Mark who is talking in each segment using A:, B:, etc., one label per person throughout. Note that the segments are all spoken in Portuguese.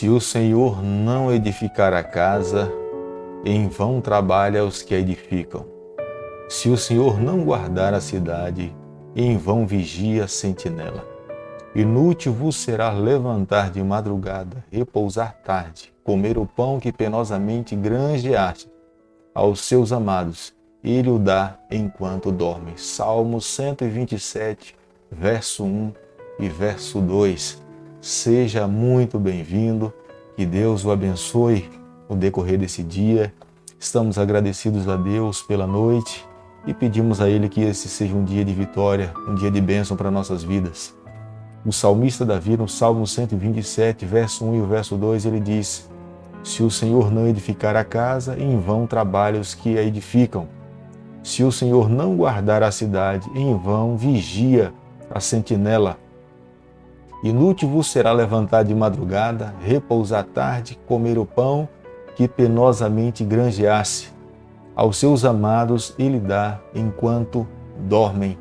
A: Se o Senhor não edificar a casa, em vão trabalha os que a edificam. Se o Senhor não guardar a cidade, em vão vigia a sentinela. Inútil vos será levantar de madrugada, repousar tarde, comer o pão que penosamente granjeaste. Aos seus amados, ele o dá enquanto dormem. Salmo 127, verso 1 e verso 2. Seja muito bem-vindo, que Deus o abençoe no decorrer desse dia. Estamos agradecidos a Deus pela noite e pedimos a Ele que esse seja um dia de vitória, um dia de bênção para nossas vidas. O salmista Davi, no Salmo 127, verso 1 e o verso 2, ele diz: se o Senhor não edificar a casa, em vão trabalham os que a edificam. Se o Senhor não guardar a cidade, em vão vigia a sentinela. Inútil vos será levantar de madrugada, repousar tarde, comer o pão que penosamente granjeasse. Aos seus amados ele dá enquanto dormem.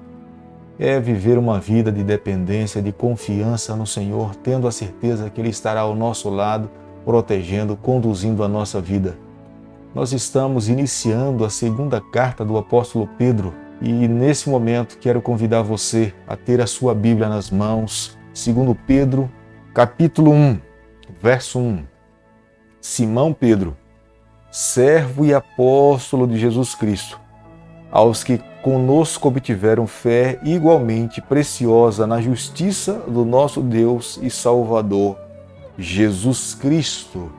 A: É viver uma vida de dependência, de confiança no Senhor, tendo a certeza que Ele estará ao nosso lado, protegendo, conduzindo a nossa vida. Nós estamos iniciando a segunda carta do apóstolo Pedro e nesse momento quero convidar você a ter a sua Bíblia nas mãos. 2 Pedro, capítulo 1, verso 1. Simão Pedro, servo e apóstolo de Jesus Cristo, aos que conosco obtiveram fé igualmente preciosa na justiça do nosso Deus e Salvador, Jesus Cristo.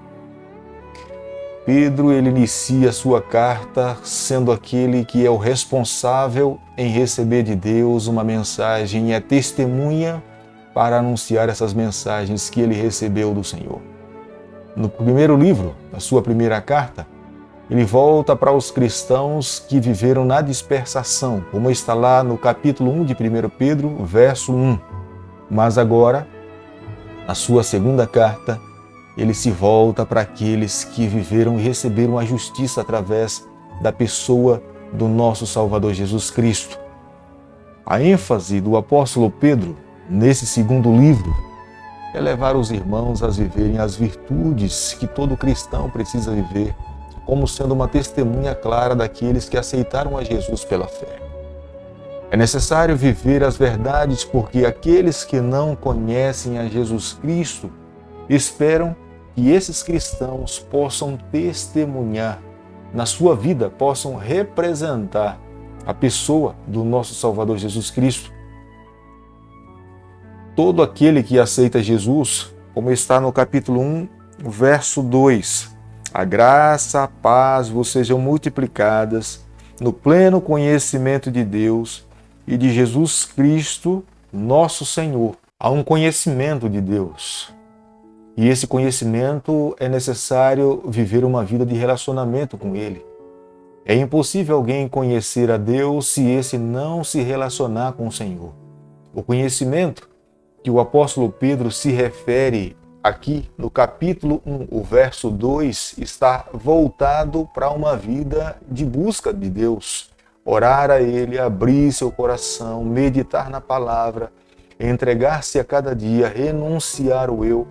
A: Pedro, ele inicia sua carta sendo aquele que é o responsável em receber de Deus uma mensagem e é testemunha para anunciar essas mensagens que ele recebeu do Senhor. No primeiro livro, na sua primeira carta, ele volta para os cristãos que viveram na dispersação, como está lá no capítulo 1 de 1 Pedro, verso 1. Mas agora, na sua segunda carta, ele se volta para aqueles que viveram e receberam a justiça através da pessoa do nosso Salvador Jesus Cristo. A ênfase do apóstolo Pedro, nesse segundo livro, é levar os irmãos a viverem as virtudes que todo cristão precisa viver, como sendo uma testemunha clara daqueles que aceitaram a Jesus pela fé. É necessário viver as verdades porque aqueles que não conhecem a Jesus Cristo esperam que esses cristãos possam testemunhar na sua vida, possam representar a pessoa do nosso Salvador Jesus Cristo. Todo aquele que aceita Jesus, como está no capítulo 1, verso 2, a graça, a paz vos sejam multiplicadas no pleno conhecimento de Deus e de Jesus Cristo, nosso Senhor. Há um conhecimento de Deus. E esse conhecimento é necessário viver uma vida de relacionamento com Ele. É impossível alguém conhecer a Deus se esse não se relacionar com o Senhor. O conhecimento que o apóstolo Pedro se refere aqui no capítulo 1, o verso 2, está voltado para uma vida de busca de Deus. Orar a Ele, abrir seu coração, meditar na palavra, entregar-se a cada dia, renunciar o eu.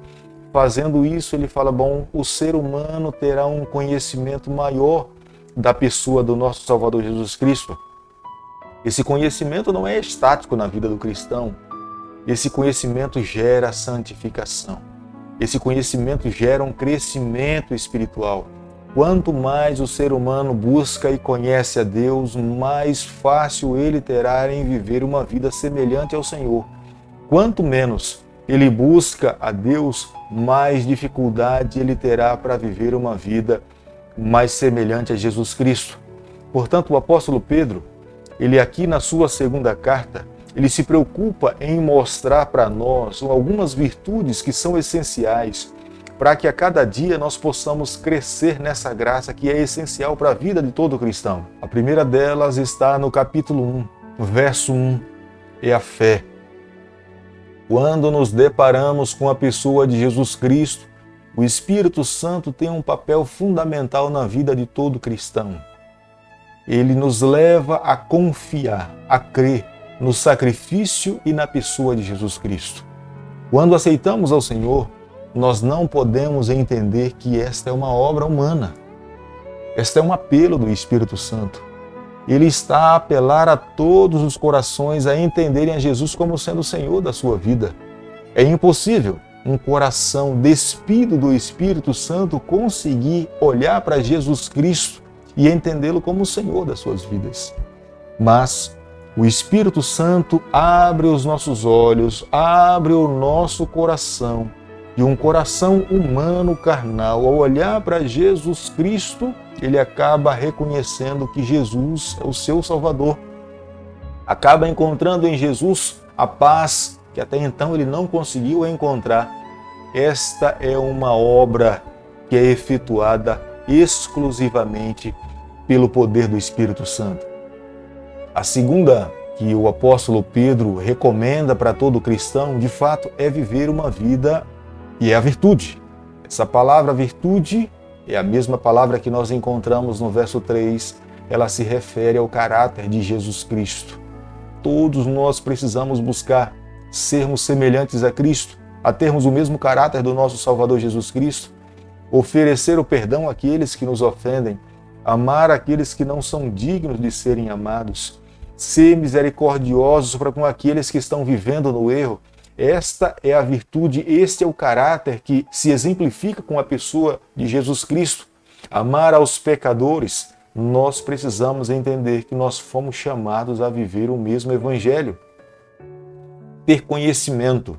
A: Fazendo isso, ele fala, o ser humano terá um conhecimento maior da pessoa do nosso Salvador Jesus Cristo. Esse conhecimento não é estático na vida do cristão. Esse conhecimento gera santificação. Esse conhecimento gera um crescimento espiritual. Quanto mais o ser humano busca e conhece a Deus, mais fácil ele terá em viver uma vida semelhante ao Senhor. Quanto menos ele busca a Deus, mais dificuldade ele terá para viver uma vida mais semelhante a Jesus Cristo. Portanto, o apóstolo Pedro, ele aqui na sua segunda carta, ele se preocupa em mostrar para nós algumas virtudes que são essenciais para que a cada dia nós possamos crescer nessa graça que é essencial para a vida de todo cristão. A primeira delas está no capítulo 1, verso 1, é a fé. Quando nos deparamos com a pessoa de Jesus Cristo, o Espírito Santo tem um papel fundamental na vida de todo cristão. Ele nos leva a confiar, a crer no sacrifício e na pessoa de Jesus Cristo. Quando aceitamos ao Senhor, nós não podemos entender que esta é uma obra humana. Este é um apelo do Espírito Santo. Ele está a apelar a todos os corações a entenderem a Jesus como sendo o Senhor da sua vida. É impossível um coração despido do Espírito Santo conseguir olhar para Jesus Cristo e entendê-lo como o Senhor das suas vidas. Mas o Espírito Santo abre os nossos olhos, abre o nosso coração. E um coração humano, carnal, ao olhar para Jesus Cristo, ele acaba reconhecendo que Jesus é o seu Salvador. Acaba encontrando em Jesus a paz que até então ele não conseguiu encontrar. Esta é uma obra que é efetuada exclusivamente pelo poder do Espírito Santo. A segunda que o apóstolo Pedro recomenda para todo cristão, de fato, é viver uma vida, e é a virtude. Essa palavra virtude é a mesma palavra que nós encontramos no verso 3, ela se refere ao caráter de Jesus Cristo. Todos nós precisamos buscar sermos semelhantes a Cristo, a termos o mesmo caráter do nosso Salvador Jesus Cristo, oferecer o perdão àqueles que nos ofendem, amar aqueles que não são dignos de serem amados, ser misericordiosos para com aqueles que estão vivendo no erro. Esta é a virtude, este é o caráter que se exemplifica com a pessoa de Jesus Cristo. Amar aos pecadores, nós precisamos entender que nós fomos chamados a viver o mesmo Evangelho. Ter conhecimento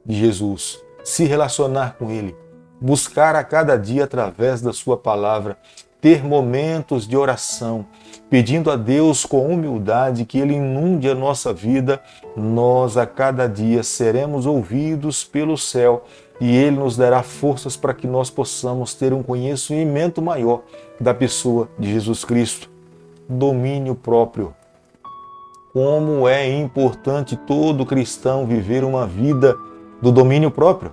A: de Jesus, se relacionar com Ele, buscar a cada dia através da sua palavra, ter momentos de oração, pedindo a Deus com humildade que Ele inunde a nossa vida, nós a cada dia seremos ouvidos pelo céu e Ele nos dará forças para que nós possamos ter um conhecimento maior da pessoa de Jesus Cristo. Domínio próprio. Como é importante todo cristão viver uma vida do domínio próprio.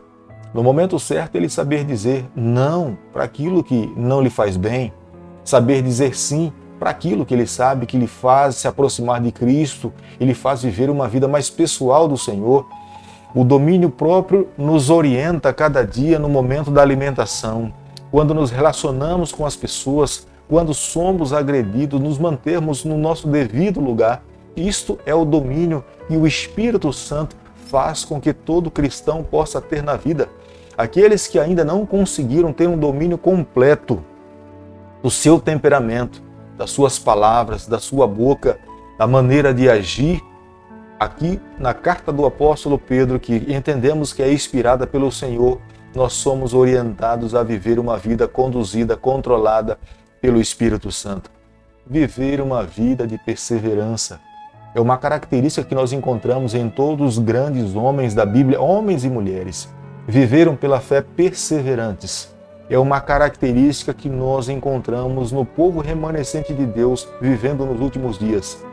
A: No momento certo, ele saber dizer não para aquilo que não lhe faz bem, saber dizer sim para aquilo que ele sabe que lhe faz se aproximar de Cristo, ele faz viver uma vida mais pessoal do Senhor. O domínio próprio nos orienta a cada dia no momento da alimentação, quando nos relacionamos com as pessoas, quando somos agredidos, nos mantermos no nosso devido lugar. Isto é o domínio que o Espírito Santo faz com que todo cristão possa ter na vida. Aqueles que ainda não conseguiram ter um domínio completo do seu temperamento, das suas palavras, da sua boca, da maneira de agir, aqui na carta do apóstolo Pedro, que entendemos que é inspirada pelo Senhor, nós somos orientados a viver uma vida conduzida, controlada pelo Espírito Santo. Viver uma vida de perseverança é uma característica que nós encontramos em todos os grandes homens da Bíblia, homens e mulheres. Viveram pela fé perseverantes. É uma característica que nós encontramos no povo remanescente de Deus vivendo nos últimos dias.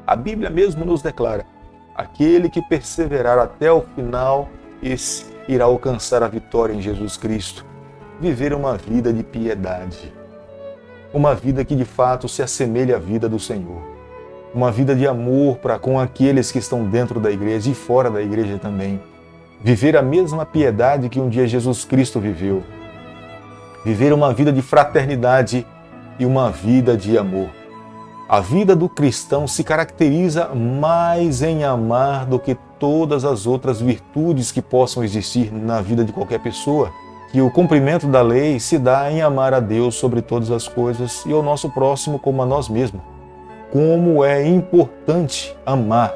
A: A Bíblia mesmo nos declara: aquele que perseverar até o final, esse irá alcançar a vitória em Jesus Cristo. Viver uma vida de piedade. Uma vida que de fato se assemelha à vida do Senhor. Uma vida de amor para com aqueles que estão dentro da igreja e fora da igreja também. Viver a mesma piedade que um dia Jesus Cristo viveu. Viver uma vida de fraternidade e uma vida de amor. A vida do cristão se caracteriza mais em amar do que todas as outras virtudes que possam existir na vida de qualquer pessoa. Que o cumprimento da lei se dá em amar a Deus sobre todas as coisas e ao nosso próximo como a nós mesmos. Como é importante amar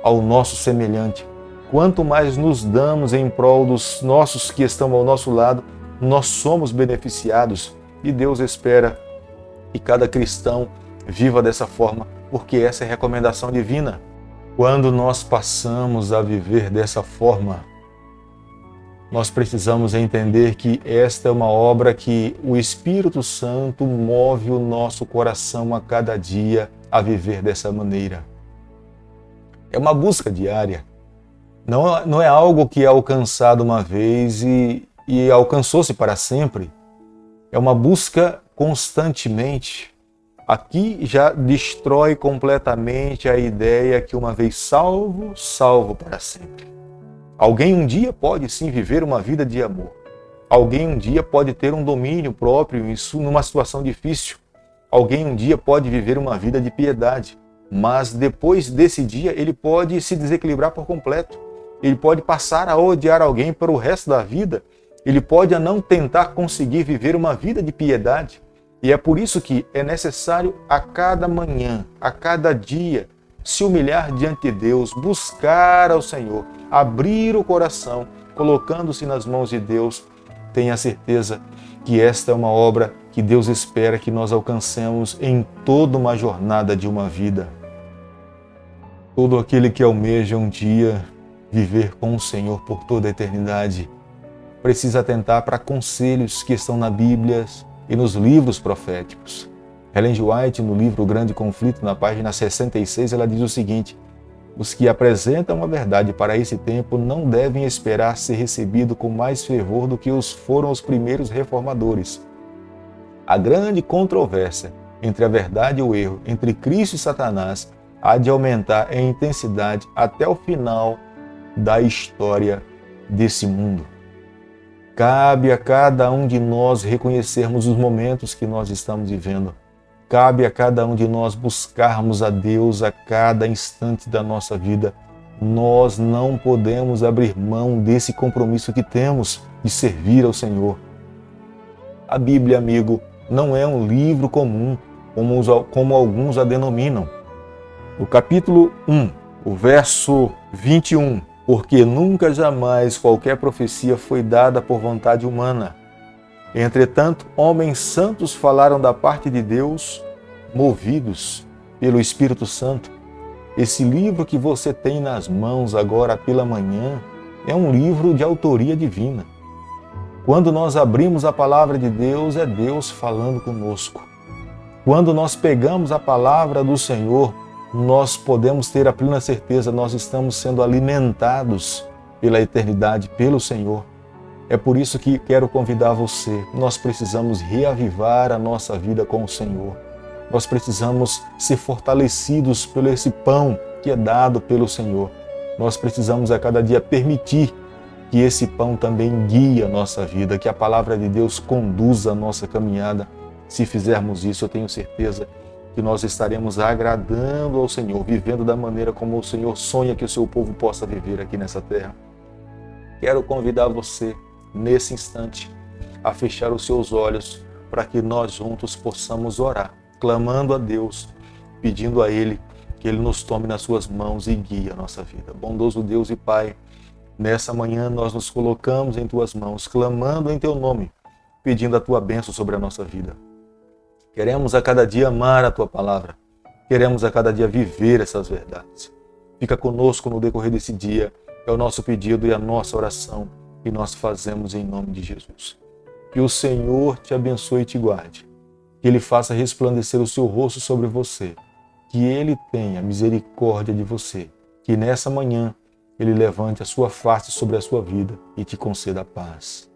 A: ao nosso semelhante. Quanto mais nos damos em prol dos nossos que estão ao nosso lado, nós somos beneficiados e Deus espera que cada cristão viva dessa forma, porque essa é a recomendação divina. Quando nós passamos a viver dessa forma, nós precisamos entender que esta é uma obra que o Espírito Santo move o nosso coração a cada dia a viver dessa maneira. É uma busca diária. Não é algo que é alcançado uma vez e alcançou-se para sempre. É uma busca constantemente. Aqui já destrói completamente a ideia que uma vez salvo, salvo para sempre. Alguém um dia pode sim viver uma vida de amor. Alguém um dia pode ter um domínio próprio numa situação difícil. Alguém um dia pode viver uma vida de piedade. Mas depois desse dia ele pode se desequilibrar por completo. Ele pode passar a odiar alguém para o resto da vida. Ele pode não tentar conseguir viver uma vida de piedade. E é por isso que é necessário a cada manhã, a cada dia, se humilhar diante de Deus, buscar ao Senhor, abrir o coração, colocando-se nas mãos de Deus. Tenha certeza que esta é uma obra que Deus espera que nós alcancemos em toda uma jornada de uma vida. Todo aquele que almeja um dia viver com o Senhor por toda a eternidade precisa atentar para conselhos que estão na Bíblia e nos livros proféticos. Ellen G. White, no livro O Grande Conflito, na página 66, ela diz o seguinte: os que apresentam a verdade para esse tempo não devem esperar ser recebidos com mais fervor do que foram os primeiros reformadores. A grande controvérsia entre a verdade e o erro, entre Cristo e Satanás, há de aumentar em intensidade até o final da história desse mundo. Cabe a cada um de nós reconhecermos os momentos que nós estamos vivendo. Cabe a cada um de nós buscarmos a Deus a cada instante da nossa vida. Nós não podemos abrir mão desse compromisso que temos de servir ao Senhor. A Bíblia, amigo, não é um livro comum, como alguns a denominam. No capítulo 1, o verso 21, porque nunca jamais qualquer profecia foi dada por vontade humana. Entretanto, homens santos falaram da parte de Deus, movidos pelo Espírito Santo. Esse livro que você tem nas mãos agora pela manhã é um livro de autoria divina. Quando nós abrimos a palavra de Deus, é Deus falando conosco. Quando nós pegamos a palavra do Senhor, nós podemos ter a plena certeza, nós estamos sendo alimentados pela eternidade, pelo Senhor. É por isso que quero convidar você, nós precisamos reavivar a nossa vida com o Senhor. Nós precisamos ser fortalecidos por esse pão que é dado pelo Senhor. Nós precisamos a cada dia permitir que esse pão também guie a nossa vida, que a palavra de Deus conduza a nossa caminhada. Se fizermos isso, eu tenho certeza que nós estaremos agradando ao Senhor, vivendo da maneira como o Senhor sonha que o seu povo possa viver aqui nessa terra. Quero convidar você, nesse instante, a fechar os seus olhos para que nós juntos possamos orar, clamando a Deus, pedindo a Ele que Ele nos tome nas suas mãos e guie a nossa vida. Bondoso Deus e Pai, nessa manhã nós nos colocamos em Tuas mãos, clamando em Teu nome, pedindo a Tua bênção sobre a nossa vida. Queremos a cada dia amar a Tua palavra. Queremos a cada dia viver essas verdades. Fica conosco no decorrer desse dia. É o nosso pedido e a nossa oração que nós fazemos em nome de Jesus. Que o Senhor te abençoe e te guarde. Que Ele faça resplandecer o seu rosto sobre você. Que Ele tenha misericórdia de você. Que nessa manhã Ele levante a sua face sobre a sua vida e te conceda a paz.